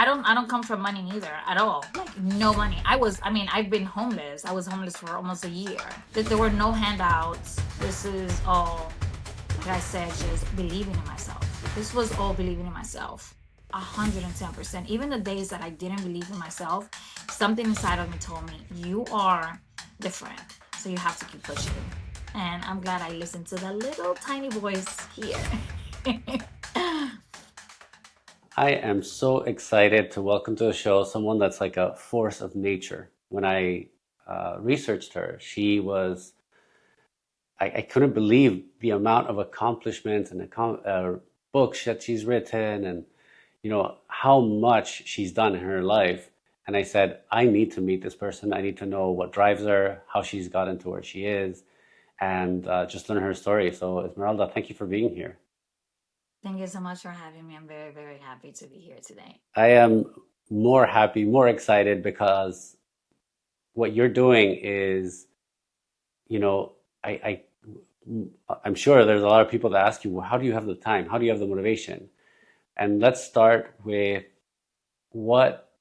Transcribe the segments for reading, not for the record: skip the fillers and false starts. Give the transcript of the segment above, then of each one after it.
I don't come from money neither at all. Like no money. I've been homeless. I was homeless for almost a year. There were no handouts. This is all, like I said, just believing in myself. This was all believing in myself. 110%. Even the days that I didn't believe in myself, something inside of me told me, you are different. So you have to keep pushing. And I'm glad I listened to that little tiny voice here. I am so excited to welcome to the show someone that's like a force of nature. When I researched her, I couldn't believe the amount of accomplishments and books that she's written and, how much she's done in her life. And I said, I need to meet this person. I need to know what drives her, how she's gotten to where she is, and just learn her story. So, Esmeralda, thank you for being here. Thank you so much for having me. I'm very, very happy to be here today. I am more happy, more excited because what you're doing is, you know, I, I'm sure there's a lot of people that ask you, well, how do you have the time? How do you have the motivation? And let's start with what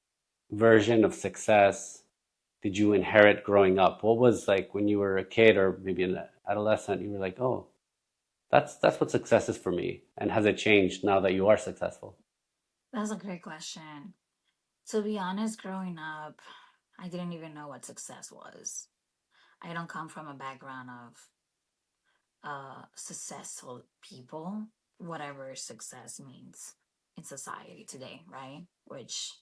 version of success did you inherit growing up? What was like when you were a kid or maybe an adolescent, you were like, oh, that's what success is for me. And has it changed now that you are successful? That's a great question. To be honest, growing up, I didn't even know what success was. I don't come from a background of successful people, whatever success means in society today, right? Which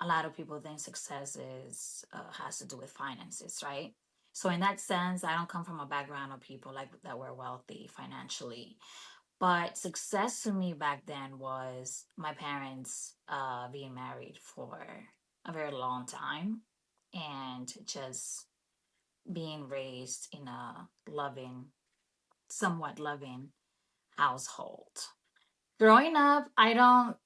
a lot of people think success is has to do with finances, right? So in that sense, I don't come from a background of people like that were wealthy financially. But success to me back then was my parents being married for a very long time and just being raised in a loving, somewhat loving household. Growing up, I don't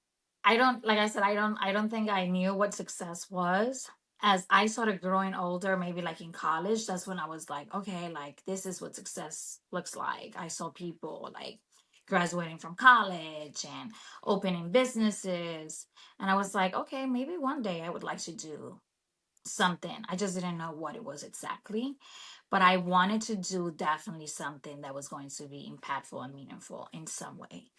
like I said, I don't think I knew what success was. As I started growing older, maybe like in college, that's when I was like, okay, like this is what success looks like. I saw people like graduating from college and opening businesses. And I was like, okay, maybe one day I would like to do something. I just didn't know what it was exactly. But I wanted to do definitely something that was going to be impactful and meaningful in some way.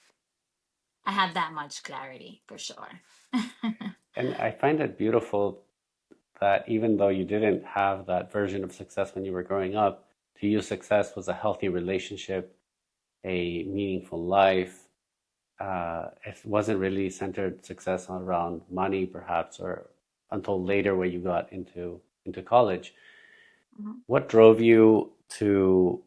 I had that much clarity for sure. And I find it beautiful that even though you didn't have that version of success when you were growing up, to you, success was a healthy relationship, a meaningful life. It wasn't really centered success around money, perhaps, or until later when you got into college. Mhm. What drove you to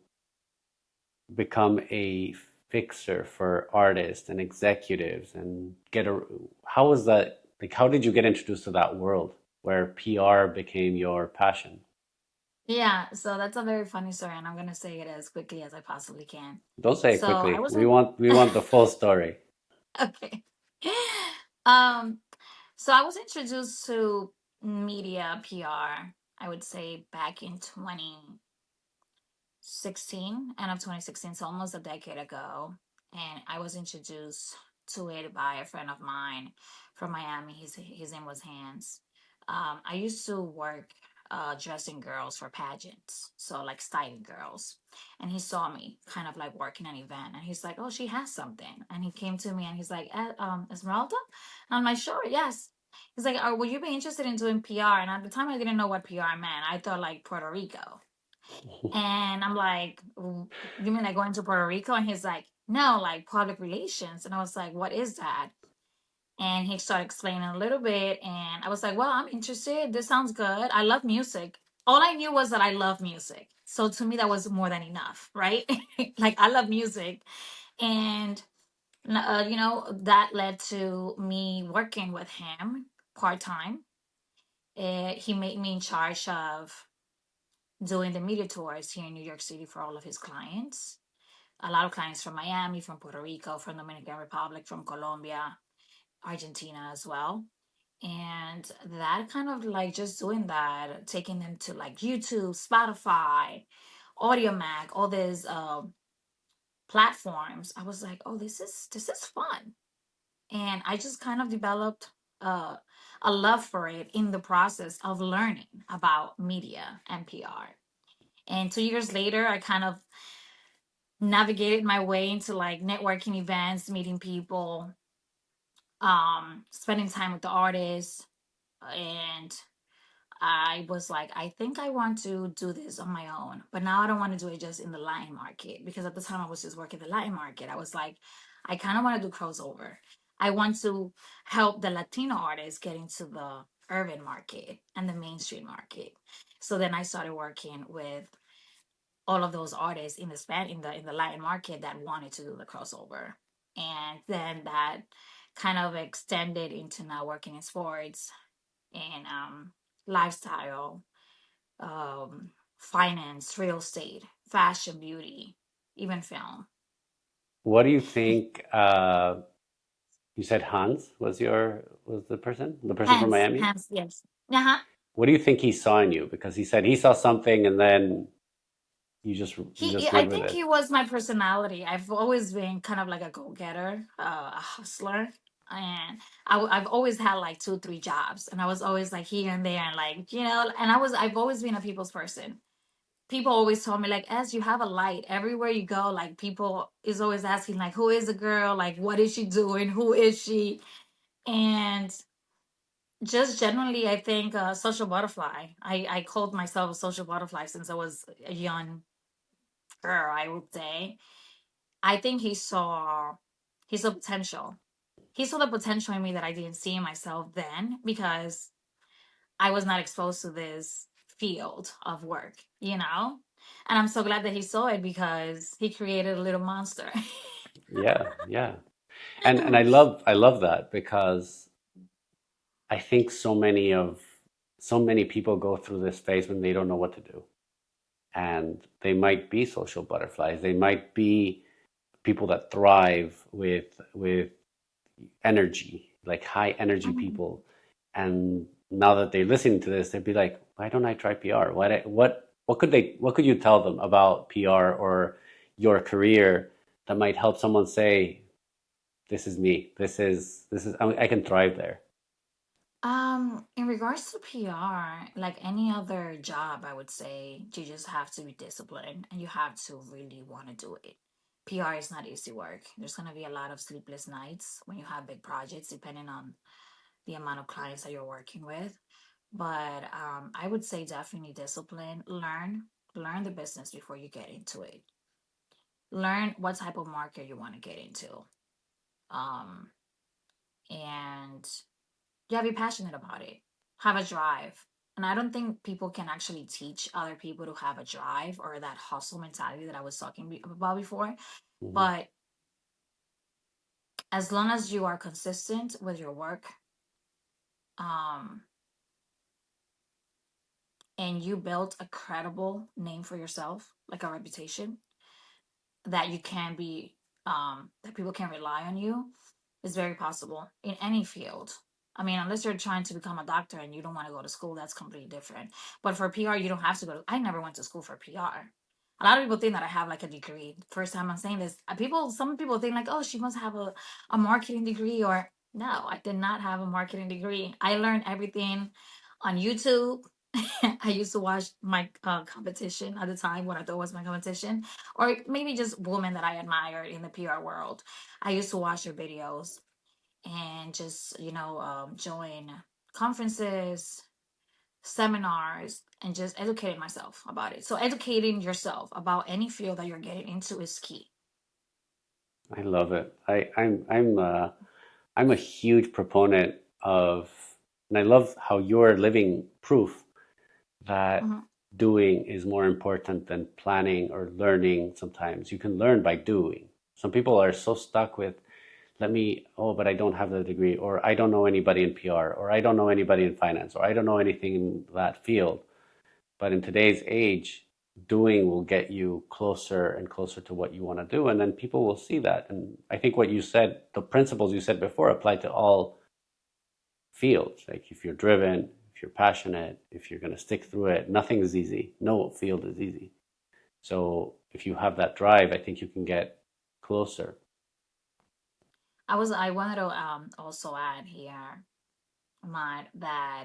become a fixer for artists and executives and how was that like how did you get introduced to that world where PR became your passion? Yeah, so that's a very funny story, and I'm gonna say it as quickly as I possibly can. Don't say it So I quickly. was We want the full story. okay. Um, so I was introduced to media PR, I would say back in 2016, end of 2016, so almost a decade ago. And I was introduced to it by a friend of mine from Miami. His name was Hans. I used to work dressing girls for pageants, so like styling girls. And he saw me kind of like working an event, and he's like, "Oh, she has something." And he came to me and he's like, Esmeralda?" And I'm like, "Sure, yes." He's like, "Oh, will you be interested in doing PR?" And at the time, I didn't know what PR meant. I thought like Puerto Rico. And I'm like, You mean like going to Puerto Rico?" And he's like, "No, like public relations." And I was like, "What is that?" And he started explaining a little bit. And I was like, "Well, I'm interested. This sounds good. I love music." All I knew was that I love music. So to me, that was more than enough, right? Like, I love music. And, that led to me working with him part time. He made me in charge of doing the media tours here in New York City for all of his clients. A lot of clients from Miami, from Puerto Rico, from Dominican Republic, from Colombia, Argentina as well. And that kind of like just doing that, taking them to like YouTube, Spotify, AudioMac, all these platforms. I was like, oh, this is fun. And I just kind of developed a love for it in the process of learning about media and PR. And 2 years later, I kind of navigated my way into like networking events, meeting people, spending time with the artists, and I was like, I think I want to do this on my own, but now I don't want to do it just in the Latin market because at the time I was just working the Latin market. I was like, I kind of want to do crossover. I want to help the Latino artists get into the urban market and the mainstream market. So then I started working with all of those artists in the in the Latin market that wanted to do the crossover, and then that kind of extended into now working in sports and lifestyle, finance, real estate, fashion, beauty, even film. What do you think? You said Hans was the person from Hence, Miami? hence, yes. Uh-huh. What do you think he saw in you? Because he said he saw something, and then you just I went with think it. he was my personality. I've always been kind of like a go-getter, a hustler, and I've always had like two, three jobs, and I was always like here and there, and like and I've always been a people's person. People always told me like, as you have a light everywhere you go. Like people is always asking like, who is the girl? Like, what is she doing? Who is she? And just generally, I think social butterfly. I called myself a social butterfly since I was a young girl, I would say. I think he saw potential. He saw the potential in me that I didn't see in myself then because I was not exposed to this field of work, you know? And I'm so glad that he saw it because he created a little monster. Yeah, yeah. And I love that because I think so many people go through this phase when they don't know what to do. And they might be social butterflies. They might be people that thrive with energy, like high energy people. And now that they're listening to this, they'd be like, why don't I try PR? What could you tell them about PR or your career that might help someone say, this is me. I can thrive there. In regards to PR, like any other job, I would say you just have to be disciplined and you have to really want to do it. PR is not easy work. There's going to be a lot of sleepless nights when you have big projects, depending on the amount of clients that you're working with. But I would say definitely discipline. Learn the business before you get into it. Learn what type of market you want to get into. Um, and yeah, be passionate about it. Have a drive. And I don't think people can actually teach other people to have a drive or that hustle mentality that I was talking about before. Mhm. But as long as you are consistent with your work, um, and you build a credible name for yourself, like a reputation, that you can be that people can rely on you is very possible in any field. I mean, unless you're trying to become a doctor and you don't want to go to school, that's completely different. But for PR, you don't have to go to, I never went to school for PR. A lot of people think that I have like a degree. First time I'm saying this, some people think like, oh, she must have a marketing degree, or no, I did not have a marketing degree. I learned everything on YouTube. I used to watch my competition at the time, what I thought was my competition, or maybe just women that I admired in the PR world. I used to watch their videos and just, join conferences, seminars, and just educating myself about it. So, educating yourself about any field that you're getting into is key. I love it. I'm a huge proponent of, and I love how you're living proof that Mhm. doing is more important than planning or learning. Sometimes you can learn by doing. Some people are so stuck with, oh, but I don't have the degree, or I don't know anybody in PR, or I don't know anybody in finance, or I don't know anything in that field. But in today's age, doing will get you closer and closer to what you want to do. And then people will see that. And I think what you said, the principles you said before apply to all fields. Like if you're driven, if you're passionate, if you're going to stick through it, nothing is easy. No field is easy. So if you have that drive, I think you can get closer. I wanted to also add here. Ahmad, that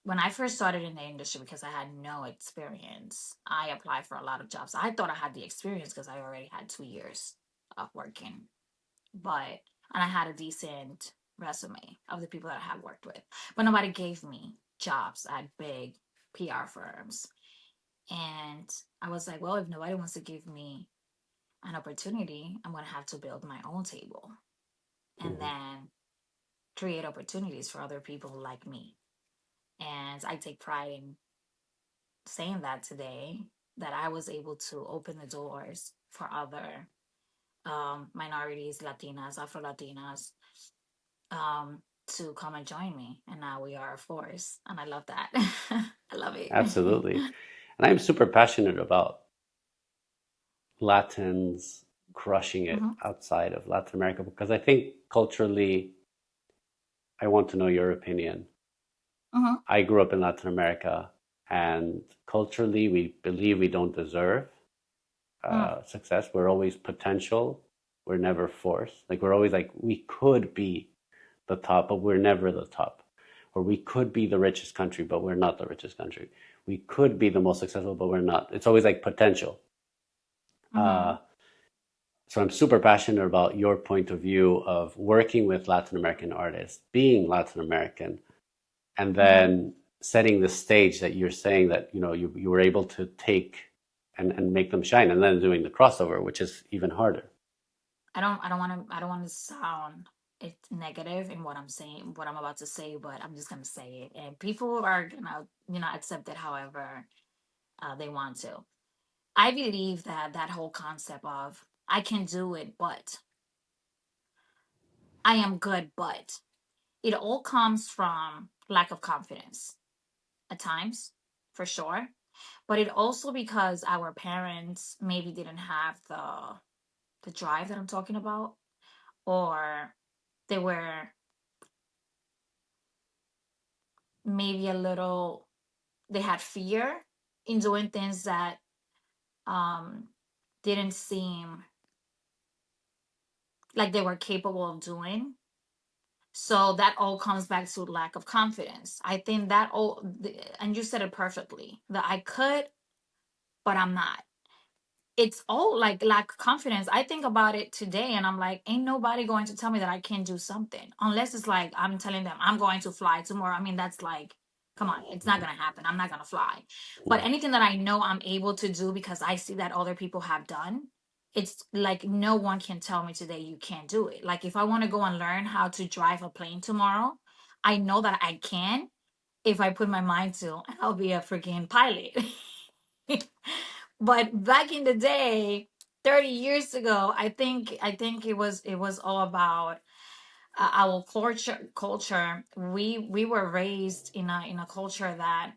when I first started in the industry, because I had no experience, I applied for a lot of jobs. I thought I had the experience because I already had 2 years of working, but and I had a decent resume of the people that I had worked with, but nobody gave me jobs at big PR firms. And I was like, well, if nobody wants to give me an opportunity, I'm going to have to build my own table and Mhm. then create opportunities for other people like me. And I take pride in saying that today, that I was able to open the doors for other minorities, Latinas, Afro Latinas, to come and join me. And now we are a force. And I love that. I love it. Absolutely. And I'm super passionate about Latins crushing it Hmm. outside of Latin America because I think culturally, I want to know your opinion. Hmm. I grew up in Latin America, and culturally, we believe we don't deserve Mm. success. We're always potential. We're never forced. Like we're always like we could be the top, but we're never the top. Or we could be the richest country, but we're not the richest country. We could be the most successful, but we're not. It's always like potential. Uh, Hmm. so I'm super passionate about your point of view of working with Latin American artists, being Latin American, and Hmm. then setting the stage that you're saying that you were able to take and make them shine, and then doing the crossover, which is even harder. I don't want to sound it negative in what I'm saying, what I'm about to say, but I'm just gonna say it, and people are gonna, accept it however they want to. I believe that that whole concept of I can do it, but I am good, but it all comes from lack of confidence at times, for sure. But it also because our parents maybe didn't have the drive that I'm talking about, or they were maybe a little, they had fear in doing things that um didn't seem like they were capable of doing. So that all comes back to lack of confidence. I think that all, and you said it perfectly, that I could, but I'm not. It's all like lack of confidence. I think about it today and I'm like, ain't nobody going to tell me that I can't do something unless it's like I'm telling them I'm going to fly tomorrow. I mean, that's like, come on, it's not going to happen. I'm not going to fly. But anything that I know I'm able to do because I see that other people have done, it's like no one can tell me today you can't do it. Like if I want to go and learn how to drive a plane tomorrow, I know that I can if I put my mind to, and I'll be a freaking pilot. But back in the day, 30 years ago, I think it was all about our culture. We were raised in a culture that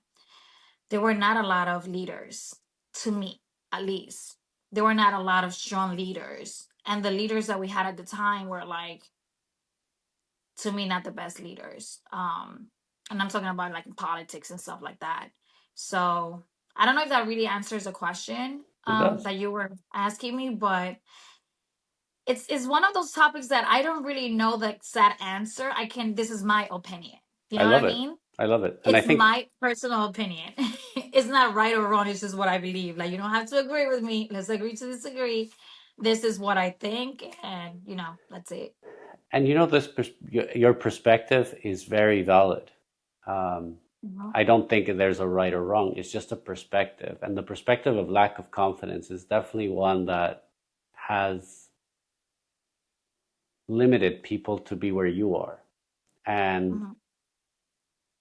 there were not a lot of leaders, to me at least. There were not a lot of strong leaders, and the leaders that we had at the time were like, to me, not the best leaders. And I'm talking about like politics and stuff like that. So I don't know if that really answers the question It does. that you were asking me, but it's one of those topics that I don't really know the exact answer. This is my opinion. You I know what I love it. mean? I love it. And I It's think, my personal opinion. It's not right or wrong. It's just what I believe. Like you don't have to agree with me. Let's agree to disagree. This is what I think, and that's it. and this your perspective is very valid. Um, Mhm. I don't think there's a right or wrong. It's just a perspective. And the perspective of lack of confidence is definitely one that has limited people to be where you are. And Mhm.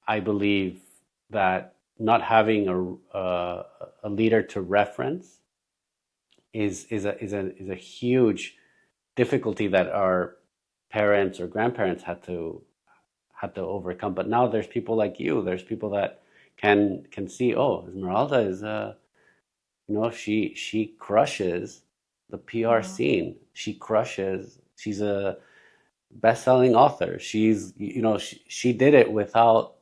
I believe that not having a leader to reference is a huge difficulty that our parents or grandparents had to overcome. But now there's people like you. There's people that can see. Oh, Esmeralda is she crushes the PR Mhm. scene. She crushes. She's a best-selling author. She did it without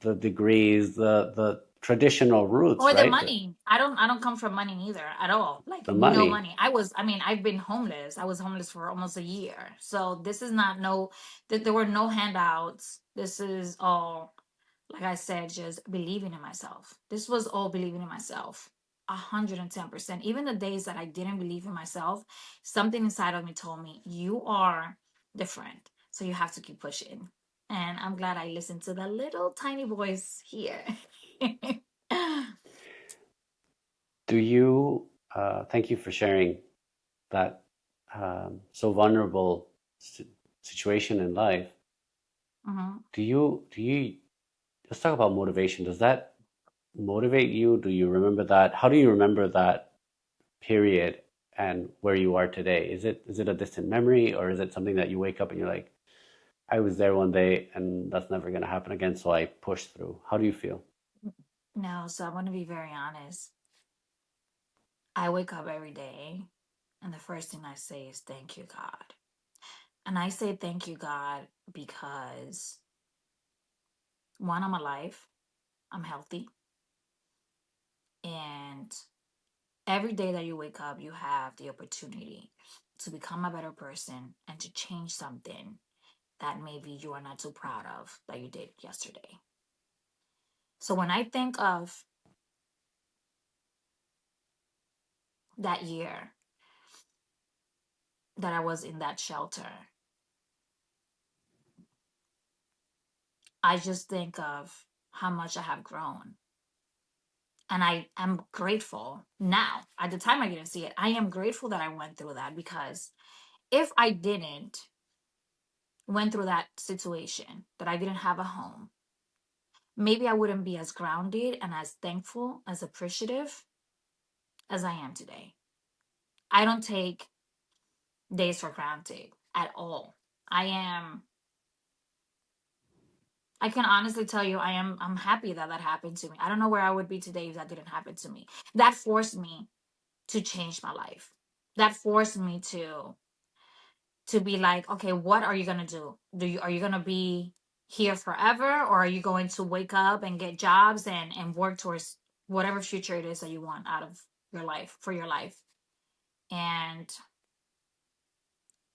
the degrees, the traditional roots, Or the right? money. I don't come from money neither at all. Like The no money. money. I mean, I've been homeless. I was homeless for almost a year. So this is not no there were no handouts. This is all, like I said, just believing in myself. This was all believing in myself. 110%. Even the days that I didn't believe in myself, something inside of me told me, you are different. So you have to keep pushing. And I'm glad I listened to the little tiny voice here. Do you, thank you for sharing that so vulnerable situation in life. Mhm. Do you, let's talk about motivation. Does that motivate you? Do you remember that? How do you remember that period and where you are today? Is it a distant memory, or is it something that you wake up and you're like, I was there one day and that's never going to happen again, so I pushed through? How do you feel? No, so I want to be very honest. I wake up every day, and the first thing I say is, thank you, God. And I say, thank you, God, because one, I'm alive, I'm healthy, and every day that you wake up, you have the opportunity to become a better person and to change something that maybe you are not so proud of that you did yesterday. So when I think of that year that I was in that shelter, I just think of how much I have grown. And I am grateful now. At the time, I didn't see it. I am grateful that I went through that, because if I didn't went through that situation, that I didn't have a home, maybe I wouldn't be as grounded and as thankful, as appreciative as I am today. I don't take days for granted at all. I am I can honestly tell you I'm happy that that happened to me. I don't know where I would be today if that didn't happen to me. That forced me to change my life. That forced me to be like, okay, what are you gonna do? Are you gonna be here forever, or are you going to wake up and get jobs and work towards whatever future it is that you want out of your life, for your life? And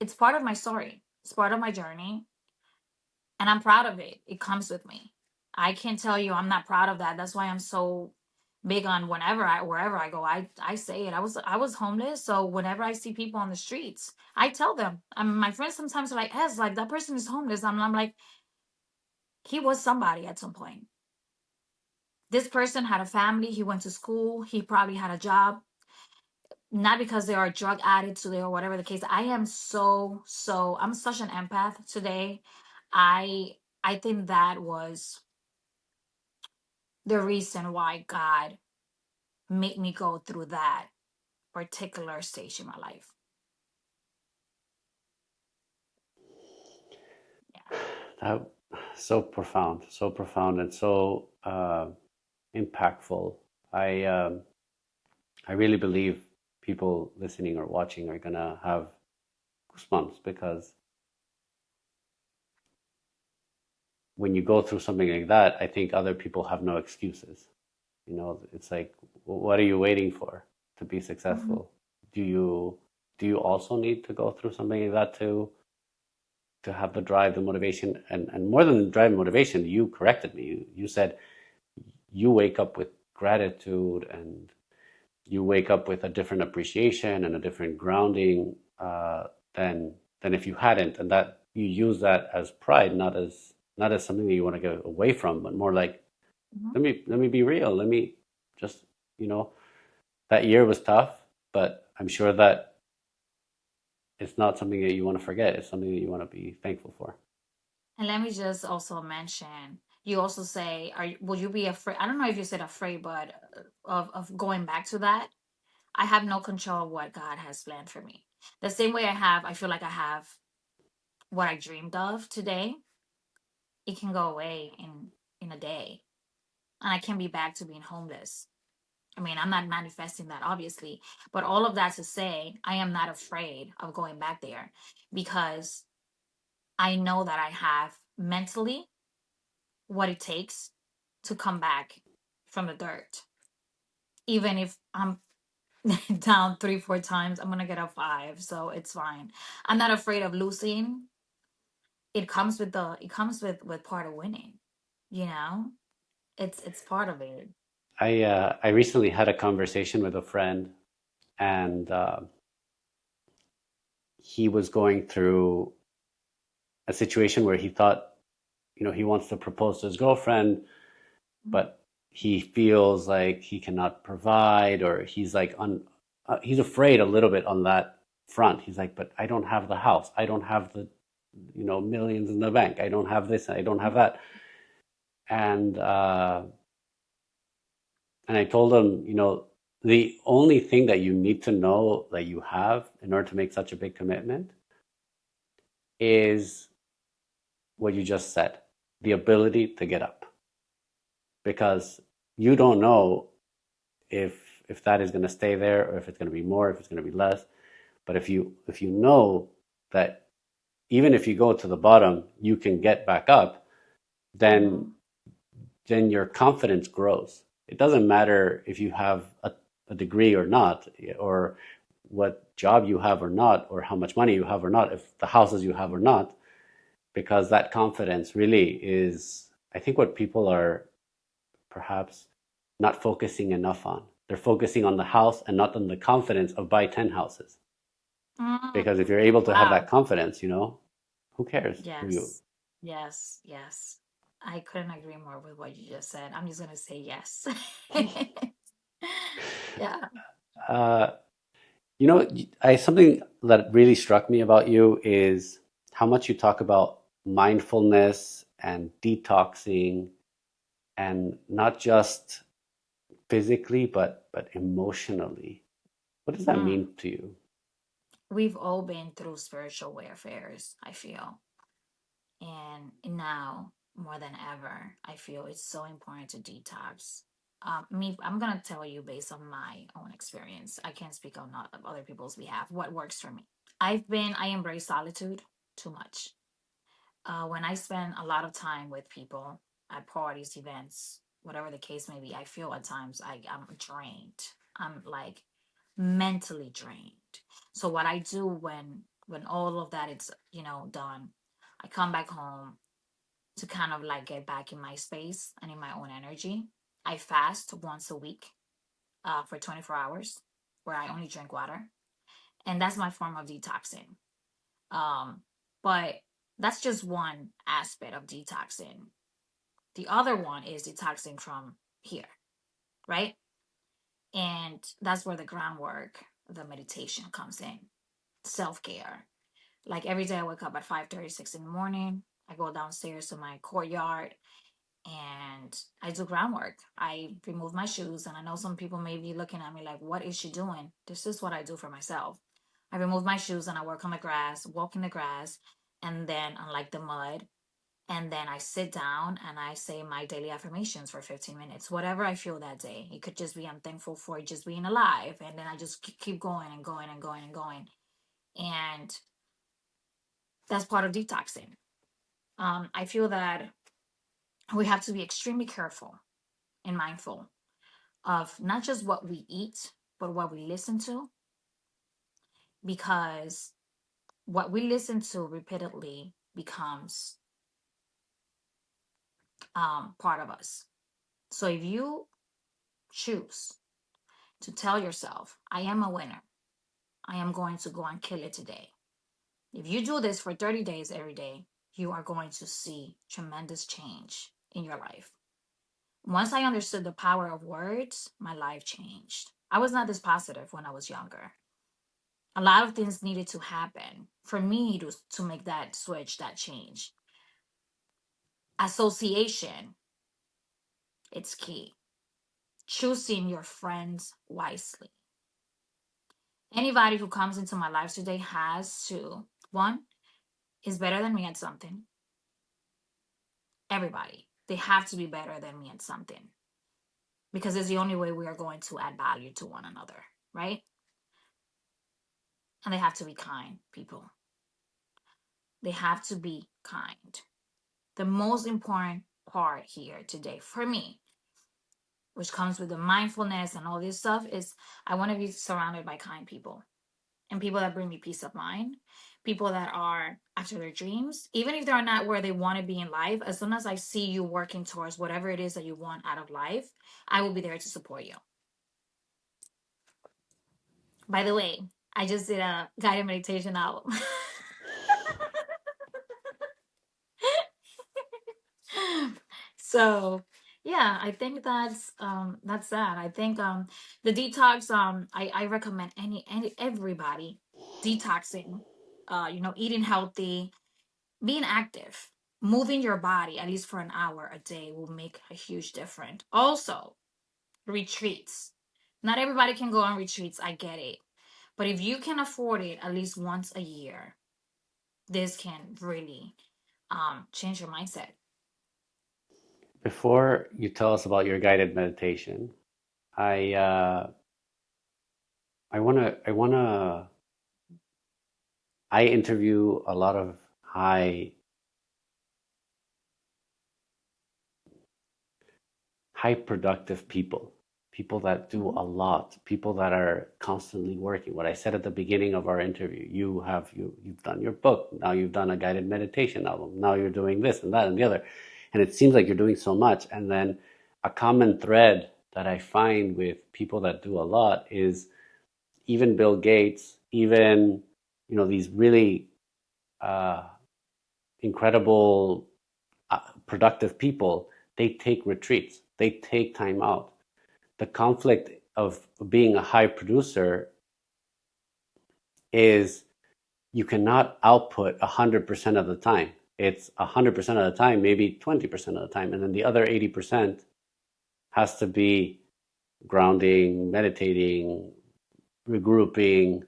it's part of my story. It's part of my journey, and I'm proud of it. It comes with me. I can't tell you I'm not proud of that. That's why I'm so big on wherever I go, I say it. I was homeless, so whenever I see people on the streets, I tell them. My friends sometimes are like, "Es, like that person is homeless." I'm like, he was somebody at some point. This person had a family. He went to school. He probably had a job. Not because they are drug addicts today or whatever the case. I am I'm such an empath today. I I think that was the reason why God made me go through that particular stage in my life. Yeah. That so profound, and so impactful. I um, I really believe people listening or watching are gonna have goosebumps, because when you go through something like that, I think other people have no excuses. You know, it's like, what are you waiting for to be Mhm. successful? Do you do you also need to go through something like that to have the drive, the motivation, and more than the drive and motivation, you corrected me. You said you wake up with gratitude, and you wake up with a different appreciation and a different grounding than if you hadn't, and that you use that as pride, not as something that you want to get away from, but more like, Mhm. let me be real. Let me just, you know, that year was tough, but I'm sure that it's not something that you want to forget. It's something that you want to be thankful for. And let me just also mention, you also say, will you be afraid? I don't know if you said afraid, but of going back to that. I have no control of what God has planned for me. The same way I feel like I have what I dreamed of today. It can go away in a day, and I can be back to being homeless. I mean, I'm not manifesting that, obviously, but all of that to say, I am not afraid of going back there, because I know that I have mentally what it takes to come back from the dirt. Even if I'm down three, four times, I'm gonna get up five. So it's fine. I'm not afraid of losing. It comes with part of winning, you know? It's part of it. I recently had a conversation with a friend, and he was going through a situation where he thought, he wants to propose to his girlfriend, but he feels like he cannot provide, or he's like he's afraid a little bit on that front. He's like, but I don't have the house, I don't have the millions in the bank, I don't have this, I don't have that. And uh, and I told him, the only thing that you need to know that you have in order to make such a big commitment is what you just said, the ability to get up, because you don't know if that is going to stay there, or if it's going to be more, if it's going to be less. But if you know that even if you go to the bottom, you can get back up, then Mm-hmm. then your confidence grows. It doesn't matter if you have a degree or not, or what job you have or not, or how much money you have or not, if the houses you have or not, because that confidence really is, I think, what people are perhaps not focusing enough on. They're focusing on the house and not on the confidence of buy 10 houses. Mm. Because if you're able to have that Wow. confidence, who cares who you. Yes. Yes. Yes. I couldn't agree more with what you just said. I'm just gonna say yes. Yeah. Uh, something that really struck me about you is how much you talk about mindfulness and detoxing, and not just physically, but emotionally. What does that Mm. mean to you? We've all been through spiritual warfares, I feel. And now, more than ever, I feel it's so important to detox. I'm gonna tell you based on my own experience. I can't speak on other people's behalf. What works for me? I embrace solitude too much. When I spend a lot of time with people at parties, events, whatever the case may be, I feel at times I'm drained. I'm like mentally drained. So what I do when all of that is done, I come back home to kind of like get back in my space and in my own energy. I fast once a week for 24 hours, where I only drink water, and that's my form of detoxing. Um, but that's just one aspect of detoxing. The other one is detoxing from here, right? And that's where the groundwork, the meditation comes in, self care. Like every day I wake up at 5:36 in the morning. I go downstairs to my courtyard and I do groundwork. I remove my shoes, and I know some people may be looking at me like, what is she doing? This is what I do for myself. I remove my shoes and I work on the grass, walk in the grass, and then unlike the mud. And then I sit down and I say my daily affirmations for 15 minutes, whatever I feel that day. It could just be I'm thankful for just being alive. And then I just keep going and going and going and going. And that's part of detoxing. I feel that we have to be extremely careful and mindful of not just what we eat, but what we listen to, because what we listen to repeatedly becomes part of us. So if you choose to tell yourself, I am a winner, I am going to go and kill it today. If you do this for 30 days every day, you are going to see tremendous change in your life. Once I understood the power of words, my life changed. I was not this positive when I was younger. A lot of things needed to happen for me to make that switch, that change. Association, it's key. Choosing your friends wisely. Anybody who comes into my life today has to, one, is better than me at something. Everybody. They have to be better than me at something, because it's the only way we are going to add value to one another, right? And they have to be kind, people. They have to be kind. The most important part here today for me, which comes with the mindfulness and all this stuff, is I want to be surrounded by kind people and people that bring me peace of mind, people that are after their dreams, even if they're not where they want to be in life. As soon as I see you working towards whatever it is that you want out of life, I will be there to support you. By the way, I just did a guided meditation album. So yeah, I think that's that. I think the detox, I recommend any everybody detoxing, eating healthy, being active, moving your body at least for an hour a day will make a huge difference. Also, retreats. Not everybody can go on retreats, I get it. But if you can afford it at least once a year, this can really change your mindset. Before you tell us about your guided meditation, I I interview a lot of high productive people, people that do Mhm. a lot, people that are constantly working. What I said at the beginning of our interview, you've done your book, now you've done a guided meditation album, now you're doing this and that and the other. And it seems like you're doing so much. And then a common thread that I find with people that do a lot is even Bill Gates, even these really uh, incredible productive people, they take retreats, they take time out. The conflict of being a high producer is you cannot output 100% of the time. It's 100% of the time, maybe 20% of the time. And then the other 80% has to be grounding, meditating, regrouping,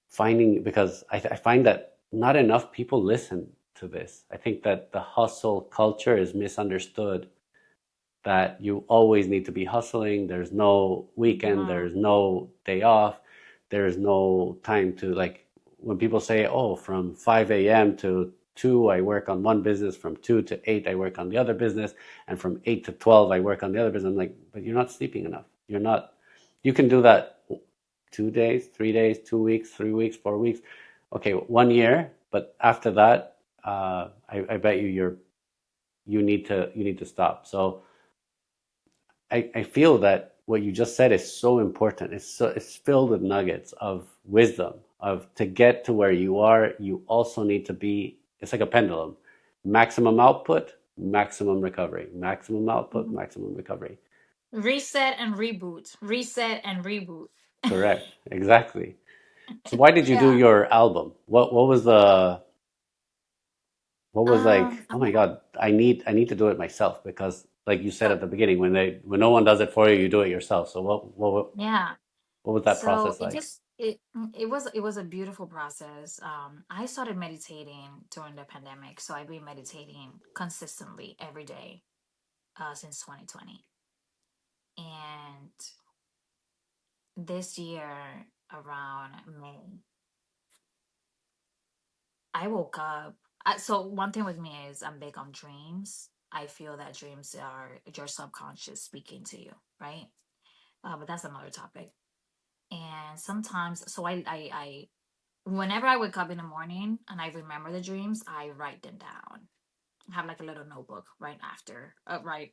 finding, because I find that not enough people listen to this. I think that the hustle culture is misunderstood, that you always need to be hustling. There's no weekend, Yeah. there's no day off, there's no time to, like, when people say, oh, from 5 a.m. to 2, I work on one business, from 2 to 8, I work on the other business, and from 8 to 12, I work on the other business. I'm like, but you're not sleeping enough. You're not, you can do that 2 days, 3 days, 2 weeks, 3 weeks, 4 weeks. Okay, 1 year, but after that, I bet you need to stop. So I feel that what you just said is so important. It's filled with nuggets of wisdom. Of To get to where you are, you also need to be. It's like a pendulum: maximum output, maximum recovery. Maximum output, Mhm. maximum recovery. Reset and reboot. Reset and reboot. Correct. Exactly. So why did you do Yeah. your album? What was like? Oh I'm my not. God! I need to do it myself, because, like you said So at the beginning, when no one does it for you, you do it yourself. So yeah. what was that So process like? it was a beautiful process. I started meditating during the pandemic, so I've been meditating consistently every day since 2020. And this year around May, I woke up. So one thing with me is I'm big on dreams. I feel that dreams are your subconscious speaking to you, right? But that's another topic. And sometimes, so whenever I wake up in the morning and I remember the dreams, I write them down. I have like a little notebook right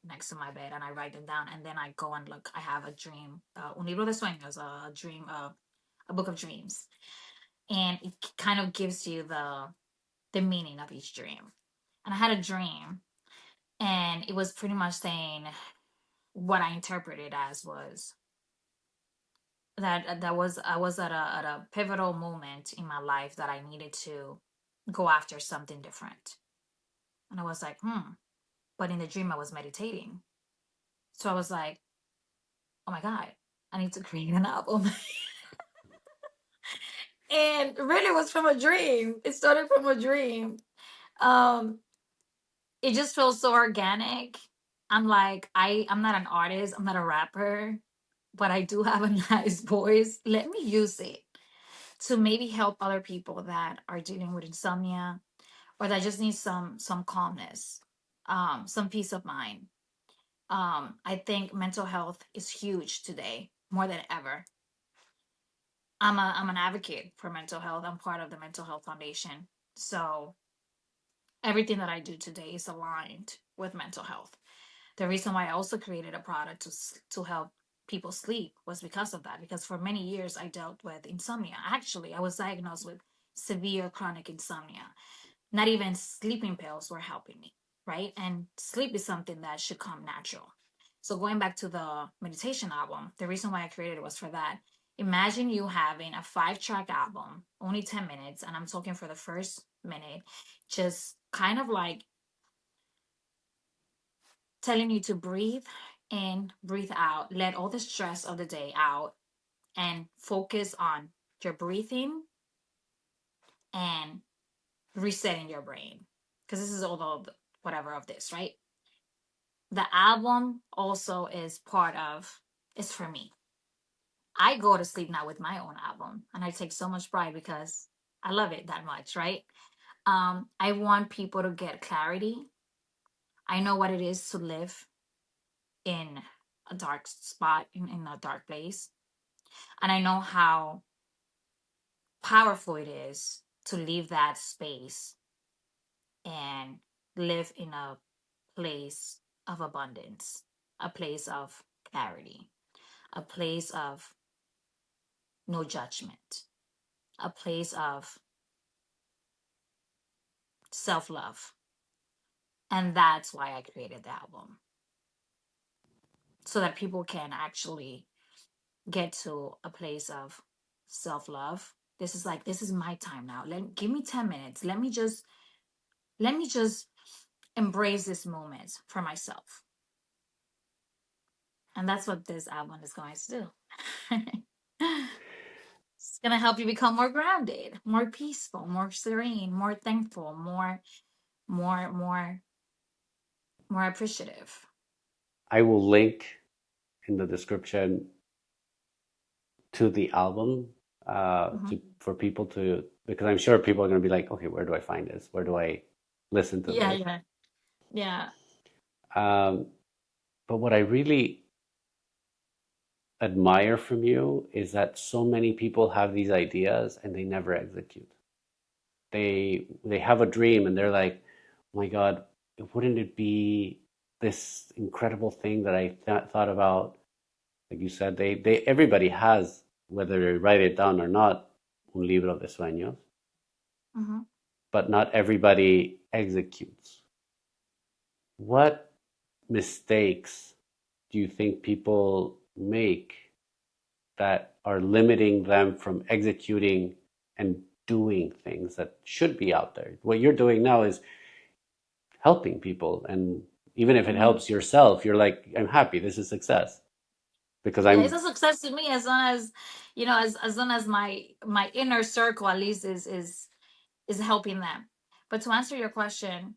next to my bed, and I write them down. And then I go and look. I have a dream, un libro de sueños, a dream, a book of dreams, and it kind of gives you the meaning of each dream. And I had a dream, and it was pretty much saying what I interpreted as was that was I was at a pivotal moment in my life that I needed to go after something different. And I was like, But in the dream I was meditating. So I was like, oh my God, I need to create an album. And really it was from a dream. It started from a dream. Um, it just feels so organic. I'm like, I'm not an artist, I'm not a rapper, but I do have a nice voice. Let me use it to maybe help other people that are dealing with insomnia or that just need some calmness, some peace of mind. I think mental health is huge today more than ever. I'm an advocate for mental health. I'm part of the Mental Health Foundation. So everything that I do today is aligned with mental health. The reason why I also created a product to help people sleep was because of that. Because for many years I dealt with insomnia. Actually, I was diagnosed with severe chronic insomnia. Not even sleeping pills were helping me, right? And sleep is something that should come natural. So going back to the meditation album, the reason why I created it was for that. Imagine you having a 5 track album, only 10 minutes, and I'm talking for the first minute, just kind of like telling you to breathe in, breathe out, let all the stress of the day out, and focus on your breathing and resetting your brain. Because this is all the whatever of this, right? The album also is part of, is for me. I go to sleep now with my own album, and I take so much pride because I love it that much, right? I want people to get clarity. I know what it is to live in a dark spot, in a dark place. And I know how powerful it is to leave that space and live in a place of abundance, a place of clarity, a place of no judgment, a place of self love. And that's why I created the album, so that people can actually get to a place of self love. This is like, this is my time now. Give me 10 minutes. Let me just embrace this moment for myself. And that's what this album is going to do. It's going to help you become more grounded, more peaceful, more serene, more thankful, more, more, more appreciative. I will link in the description to the album Mhm. for people to, because I'm sure people are going to be like, okay, where do I find this? Where do I listen to Yeah, this? yeah, yeah. Um, but what I really admire from you is that so many people have these ideas and they never execute. They have a dream and they're like, oh my God, wouldn't it be this incredible thing that I thought about? Like you said, they everybody has, whether they write it down or not, un libro de sueños, Hmm. but not everybody executes. What mistakes do you think people make that are limiting them from executing and doing things that should be out there? What you're doing now is helping people. And even if it Hmm. helps yourself, you're like, I'm happy. This is success because Yeah, it's I'm, a success to me as long as, as long as my inner circle at least is helping them. But to answer your question,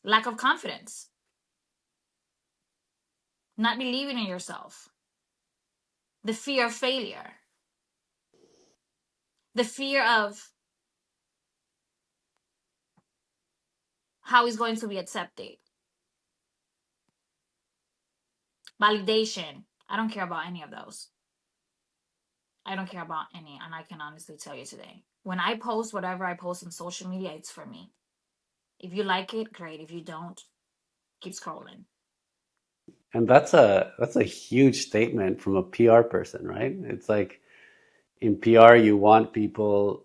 lack of confidence, not believing in yourself, the fear of failure, the fear of how it's going to be accepted, validation. I don't care about any of those. I don't care about any, and I can honestly tell you today. When I post whatever I post on social media, it's for me. If you like it, great. If you don't, keep scrolling. and that's a huge statement from a PR person, right? It's like in PR, you want people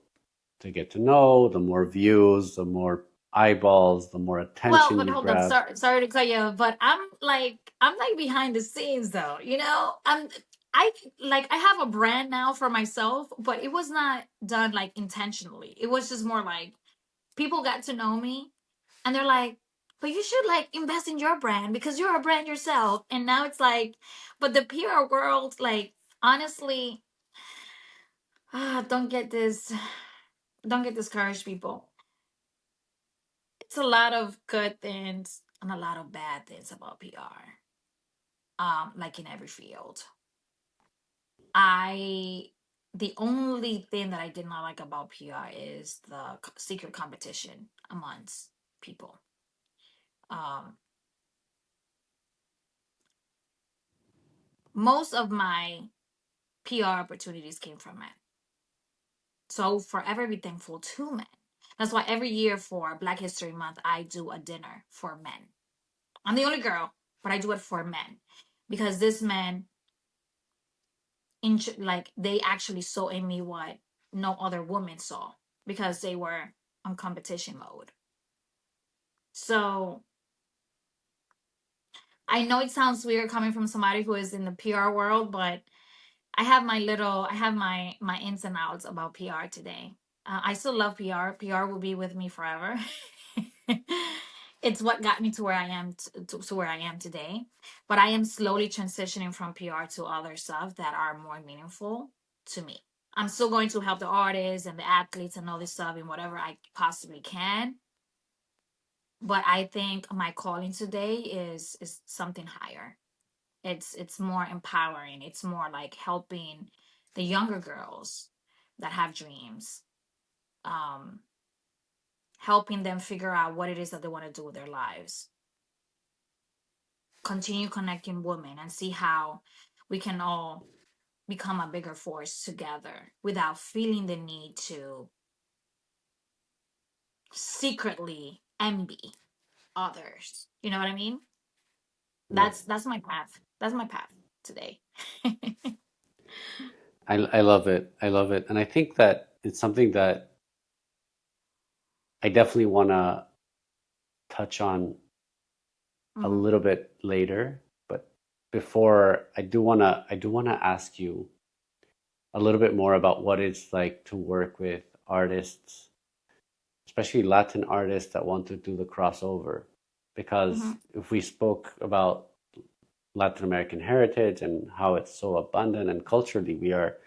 to get to know, the more views, the more eyeballs, the more Well, attention but you hold on. grab. Sorry to cut you, but I'm like behind the scenes though. I I have a brand now for myself, but it was not done like intentionally. It was just more like people got to know me, and they're like, but you should like invest in your brand because you're a brand yourself. And now it's like, but the PR world, like, honestly, don't get this, don't get discouraged, people. It's a lot of good things and a lot of bad things about PR. Like in every field. I the only thing that I did not like about PR is the secret competition amongst people. Um, most of my PR opportunities came from men. So forever be thankful to men. That's why every year for Black History Month, I do a dinner for men. I'm the only girl, but I do it for men because this men, like they actually saw in me what no other woman saw because they were on competition mode. So I know it sounds weird coming from somebody who is in the PR world, but I have my ins and outs about PR today. I still love PR. PR will be with me forever. It's what got me to where I am to where I am today. But I am slowly transitioning from PR to other stuff that are more meaningful to me. I'm still going to help the artists and the athletes and all this stuff in whatever I possibly can. But I think my calling today is something higher. It's more empowering. It's more like helping the younger girls that have dreams, um, helping them figure out what it is that they want to do with their lives. Continue connecting women and see how we can all become a bigger force together without feeling the need to secretly envy others. You know what I mean? Yeah. That's my path. That's my path today. I love it. I love it. And I think that it's something that I definitely want to touch on a Hmm. little bit later. But before, I do want to ask you a little bit more about what it's like to work with artists, especially Latin artists that want to do the crossover. Because Hmm. if we spoke about Latin American heritage and how it's so abundant and culturally we are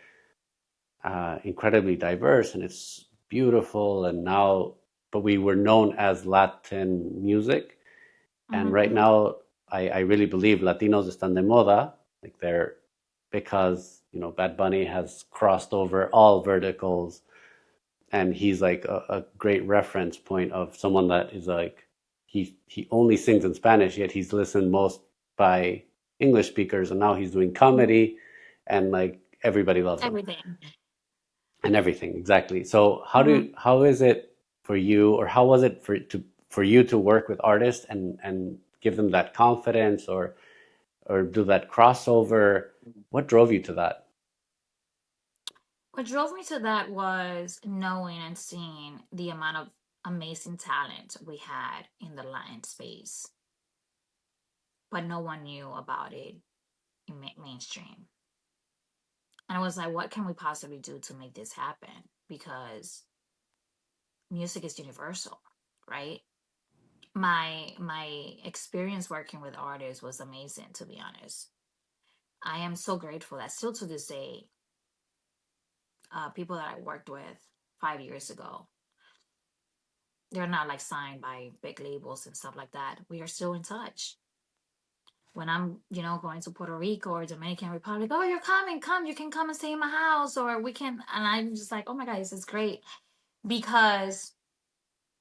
incredibly diverse and it's beautiful, and now, but we were known as Latin music. And Hmm. right Hmm. now, I really believe Latinos están de moda, like they're, because Bad Bunny has crossed over all verticals, and he's like a great reference point of someone that is like he only sings in Spanish, yet he's listened most by English speakers, and now he's doing comedy, and like everybody loves him Everything. and everything. Exactly. So Hmm. how is it for you, or how was it for you to work with artists and give them that confidence, or do that crossover? What drove you to that? What drove me to that was knowing and seeing the amount of amazing talent we had in the Latin space, but no one knew about it in mainstream. And I was like, what can we possibly do to make this happen? Because music is universal, right? My experience working with artists was amazing, to be honest. I am so grateful that still to this day, people that I worked with 5 years ago, they're not like signed by big labels and stuff like that. We are still in touch. When I'm, going to Puerto Rico or Dominican Republic, oh, you're coming, come, you can come and stay in my house, or we can. And I'm just like, oh my God, this is great. Because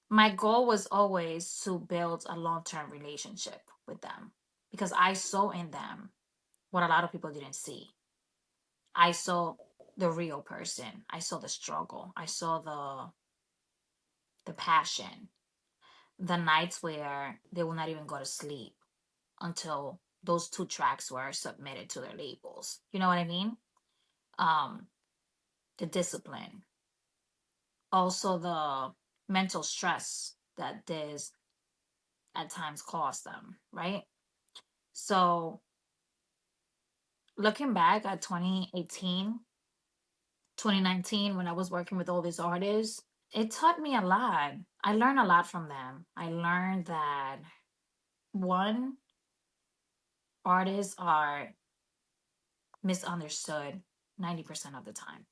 my goal was always to build a long term relationship with them because I saw in them what a lot of people didn't see. I saw the real person. I saw the struggle. I saw the passion. The nights where they will not even go to sleep until those two tracks were submitted to their labels. You know what I mean? Um, the discipline, also the mental stress that this at times cause them, right? So looking back at 2018, 2019, when I was working with all these artists, it taught me a lot. I learned a lot from them. I learned that one, artists are misunderstood 90% of the time.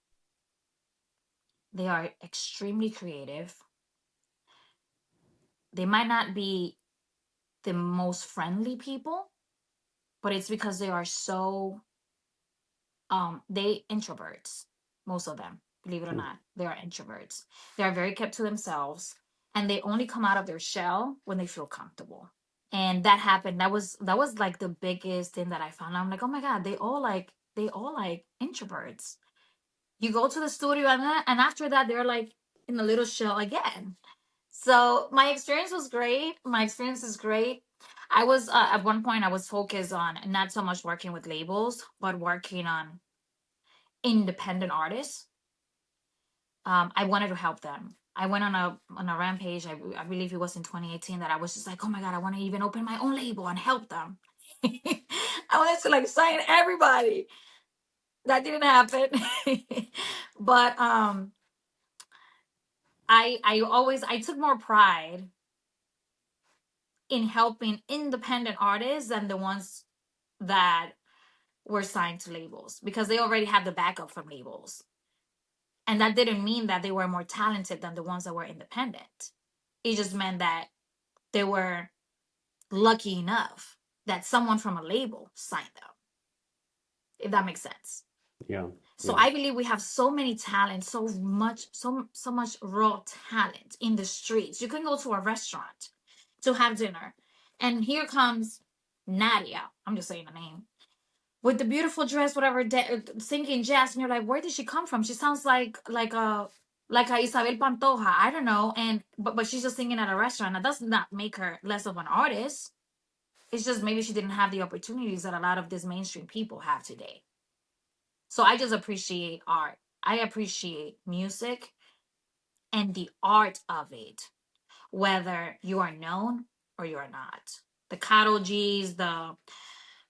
They are extremely creative. They might not be the most friendly people, but it's because they are so they introverts, most of them, believe it or not. They are introverts. They are very kept to themselves and they only come out of their shell when they feel comfortable. And that happened. That was like the biggest thing that I found. I'm like, oh my god, they all like introverts. You go to the studio, and after that they're like in a little shell again. So my experience was great. My experience is great. I was at one point I was focused on not so much working with labels, but working on independent artists. I wanted to help them. I went on a rampage. I believe it was in 2018 that I was just like, oh my god, I want to even open my own label and help them. I wanted to like sign everybody. That didn't happen. But I took more pride in helping independent artists than the ones that were signed to labels, because they already have the backup from labels. And that didn't mean that they were more talented than the ones that were independent. It just meant that they were lucky enough that someone from a label signed them, if that makes sense. Yeah, So yeah, I believe we have so many talents, so much raw talent in the streets. You can go to a restaurant to have dinner, and here comes Nadia. I'm just saying the name, with the beautiful dress, whatever, singing jazz, and you're like, where did she come from? She sounds like a Isabel Pantoja. I don't know, and but she's just singing at a restaurant. That does not make her less of an artist. It's just maybe she didn't have the opportunities that a lot of these mainstream people have today. So I just appreciate art. I appreciate music and the art of it, whether you are known or you are not. The Karol G's, the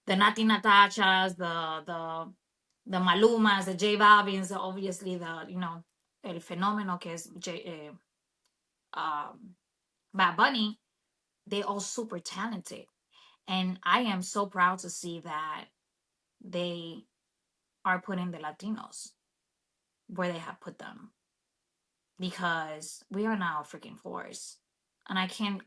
Nati Natachas, the Malumas, the J Balvins, obviously the el fenómeno que es um, Bad Bunny. They all super talented, and I am so proud to see that they are putting the Latinos where they have put them, because we are now a freaking force, and I can't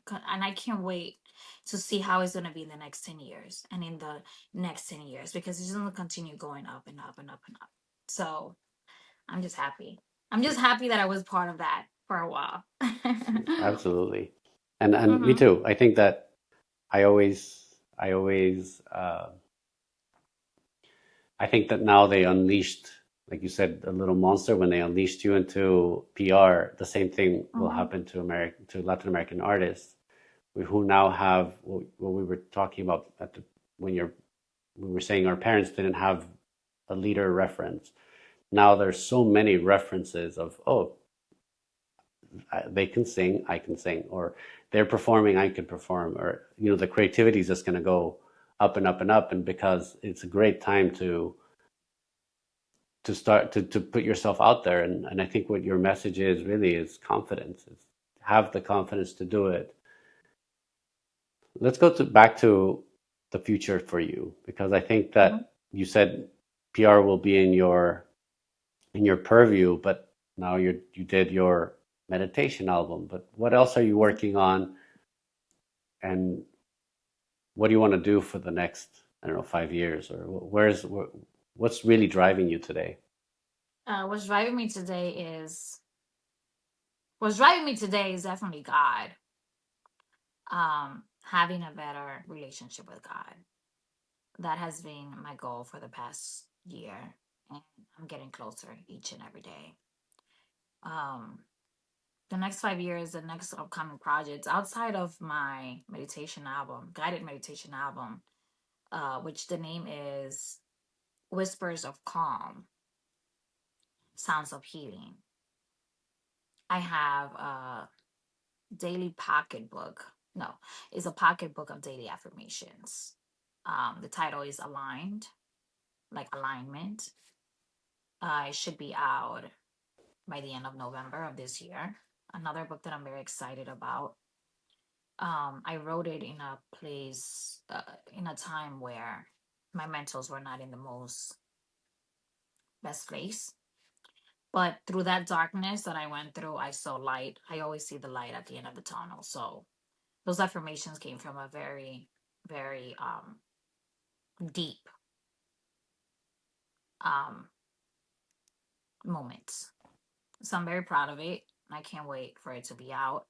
wait to see how it's going to be in the next 10 years and in the next 10 years, because it's going to continue going up and up and up and up. So I'm just happy. I'm just happy that I was part of that for a while. absolutely. And me Hmm. too. I think that I always I think that now they unleashed, like you said, a little monster. When they unleashed you into PR, the same thing will Hmm. happen to Latin American artists who now have what we were talking about when we were saying our parents didn't have a leader reference. Now there's so many references of, oh, they can sing, I can sing, or they're performing, I can perform, or the creativity is just going to go up and up and up. And because it's a great time to start to put yourself out there. And I think what your message is really is confidence. Is have the confidence to do it. Let's go back to the future for you, because I think Hmm. that you said PR will be in your purview, but now you did your meditation album. But what else are you working on, and what do you want to do for the next, I don't know, 5 years, or what's really driving you today? What's driving me today is what's driving me today is definitely God. Having a better relationship with God. That has been my goal for the past year, and I'm getting closer each and every day. Um, the next 5 years, the next upcoming projects outside of my meditation album, guided meditation album, which the name is Whispers of Calm, Sounds of Healing. I have a daily pocket book. No, it's a pocket book of daily affirmations. The title is Aligned, like alignment. It should be out by the end of November of this year. Another book that I'm very excited about. I wrote it in a place, in a time where my mentals were not in the most best place. But through that darkness that I went through, I saw light. I always see the light at the end of the tunnel. So those affirmations came from a very, very deep um, moment. So I'm very proud of it. I can't wait for it to be out.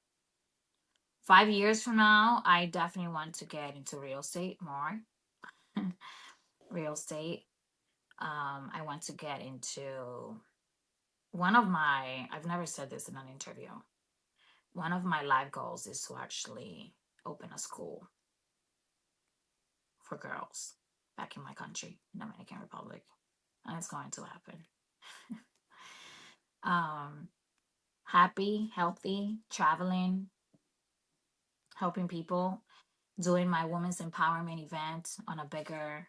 5 years from now, I definitely want to get into real estate more. Real estate. I want to get into one of my, I've never said this in an interview. One of my life goals is to actually open a school for girls back in my country, Dominican Republic. And it's going to happen. um, Happy, healthy, traveling, helping people, doing my women's empowerment event on a bigger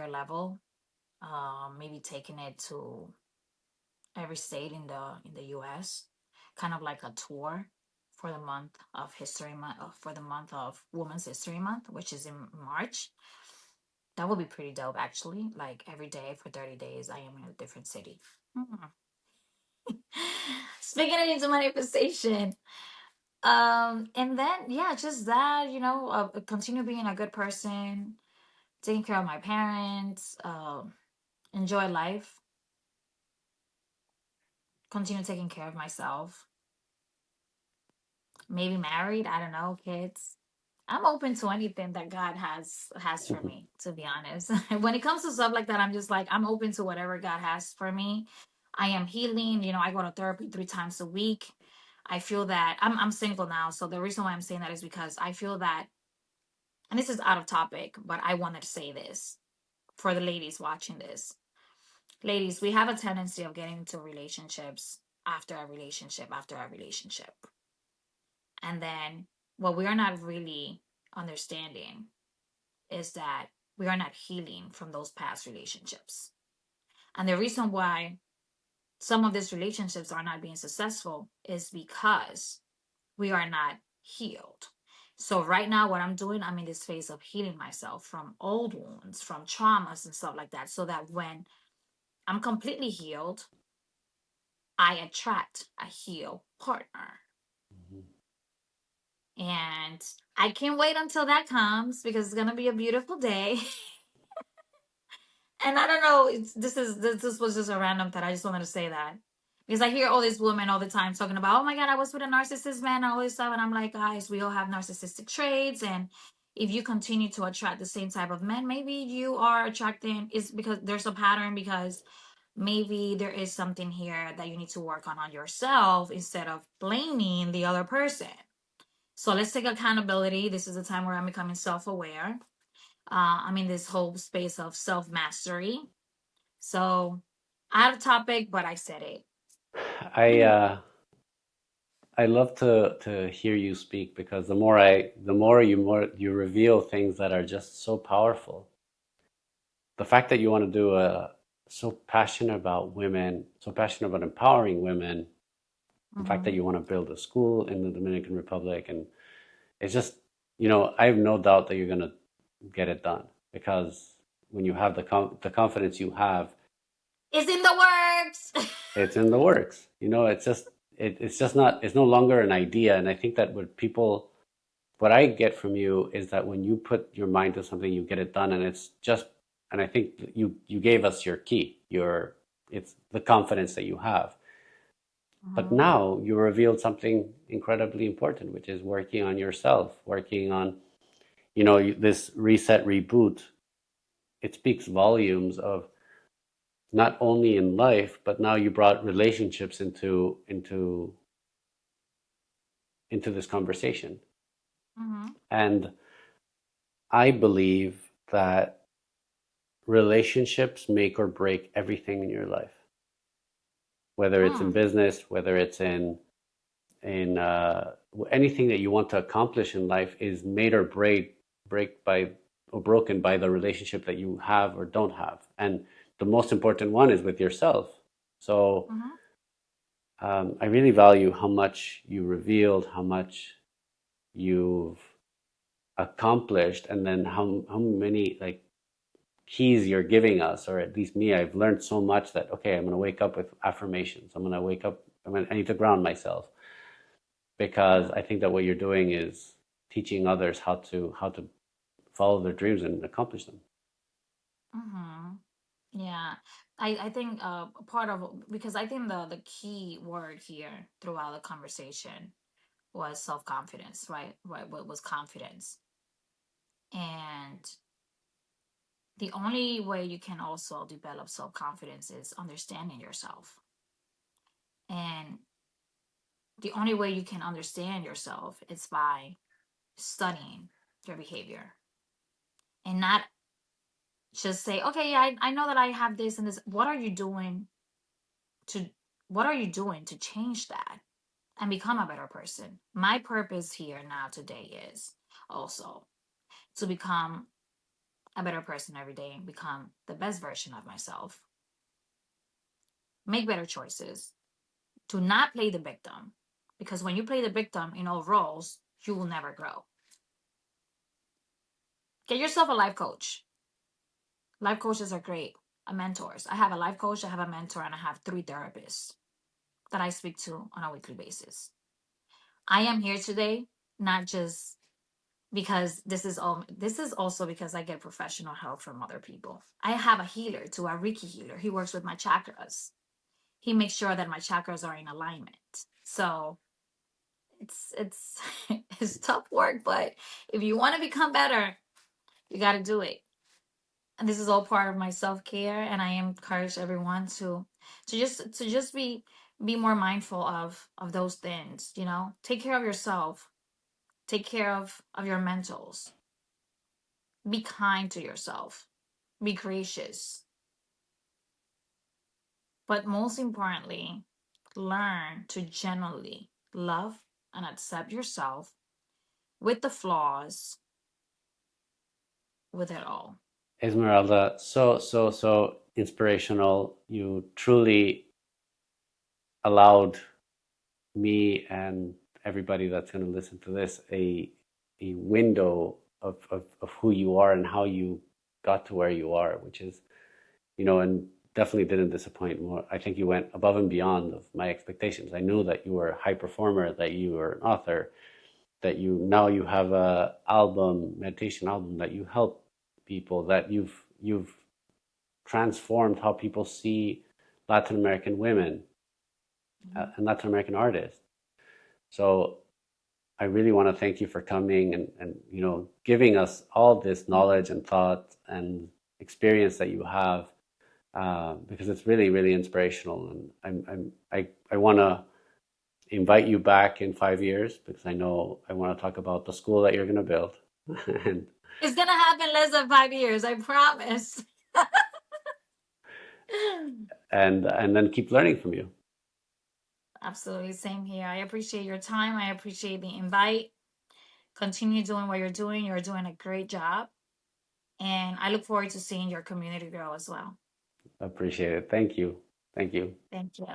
level. Maybe taking it to every state in the U.S. Kind of like a tour for the month of History Month, for the month of Women's History Month, which is in March. That would be pretty dope, actually. Like every day for 30 days, I am in a different city. Hmm. Speaking it into manifestation. And then yeah, just that, continue being a good person, taking care of my parents, enjoy life, continue taking care of myself, maybe married, I don't know, kids. I'm open to anything that God has for me, to be honest. When it comes to stuff like that, I'm just like, I'm open to whatever God has for me. I am healing, I go to therapy 3 times a week. I feel that I'm single now, so the reason why I'm saying that is because I feel that, and this is out of topic, but I wanted to say this for the ladies watching this. Ladies, we have a tendency of getting into relationships after a relationship. And then what we are not really understanding is that we are not healing from those past relationships. And the reason why some of these relationships are not being successful is because we are not healed. So right now, what I'm doing, I'm in this phase of healing myself from old wounds, from traumas and stuff like that, so that when I'm completely healed, I attract a healed partner. And I can't wait until that comes because it's gonna be a beautiful day. And I don't know, this was just a random thought. I just wanted to say that. Because I hear all these women all the time talking about, oh my God, I was with a narcissist man and all this stuff. And I'm like, guys, we all have narcissistic traits. And if you continue to attract the same type of men, maybe you are attracting, is because there's a pattern, because maybe there is something here that you need to work on yourself instead of blaming the other person. So let's take accountability. This is a time where I'm becoming self aware. I'm in this whole space of self mastery. So out of topic, but I said it. I I love to hear you speak because the more you reveal things that are just so powerful. The fact that you want to do a so passionate about women, so passionate about empowering women, the fact that Mm-hmm. you want to build a school in the Dominican Republic, and it's just, I have no doubt that you're going to get it done because when you have the confidence you have, It's in the works. it's in the works. It's just not, it's no longer an idea. And I think that what I get from you is that when you put your mind to something, you get it done. And I think you gave us your key, it's the confidence that you have. But Mm-hmm. now you revealed something incredibly important, which is working on yourself, working on, this reset reboot. It speaks volumes of not only in life, but now you brought relationships into this conversation. Mm-hmm. And I believe that relationships make or break everything in your life, whether it's in Mm. business, whether it's in anything that you want to accomplish in life is made or break by or broken by the relationship that you have or don't have. And the most important one is with yourself. So Mm-hmm. I really value how much you revealed, how much you've accomplished, and then how many like keys you're giving us, or at least me. I've learned so much that okay, I'm going to wake up with affirmations. I'm going to wake up. I need to ground myself because Yeah. I think that what you're doing is teaching others how to follow their dreams and accomplish them. Mm-hmm. Yeah. I think part of, because I think the key word here throughout the conversation was self confidence, right? Right, what was confidence. And the only way you can also develop self confidence is understanding yourself. And the only way you can understand yourself is by studying your behavior and not just say, okay, yeah, I know that I have this and this. To what are you doing to change that and become a better person? My purpose here now today is also to become a better person every day and become the best version of myself. Make better choices. Do not play the victim. Because when you play the victim in all roles, you will never grow. Get yourself a life coach. Life coaches are great. Mentors. I have a life coach, I have a mentor, and I have 3 therapists that I speak to on a weekly basis. I am here today not just because this is also because I get professional help from other people. I have a healer too, a Reiki healer. He works with my chakras. He makes sure that my chakras are in alignment. So it's it's tough work, but if you want to become better, you got to do it. And this is all part of my self-care, and I encourage everyone to just be more mindful of those things, you know. Take care of yourself. Take care of your mentals. Be kind to yourself. Be gracious. But most importantly, learn to genuinely love and accept yourself with the flaws, with it all. Esmeralda, so inspirational. You truly allowed me and everybody that's going to listen to this a window of who you are and how you got to where you are, which is, and definitely didn't disappoint. More, I think you went above and beyond of my expectations. I knew that you were a high performer, that you were an author, that you have a album, meditation album, that you help people, that you've transformed how people see Latin American women Mhm. and Latin American artists. So I really want to thank you for coming and giving us all this knowledge and thought and experience that you have, because it's really really inspirational. And I want to invite you back in 5 years because I know I want to talk about the school that you're going to build, and It's gonna happen less than 5 years, I promise. and then keep learning from you. Absolutely, same here. I appreciate your time. I appreciate the invite. Continue doing what you're doing. You're doing a great job. And I look forward to seeing your community grow as well. Appreciate it. Thank you. Thank you. Thank you.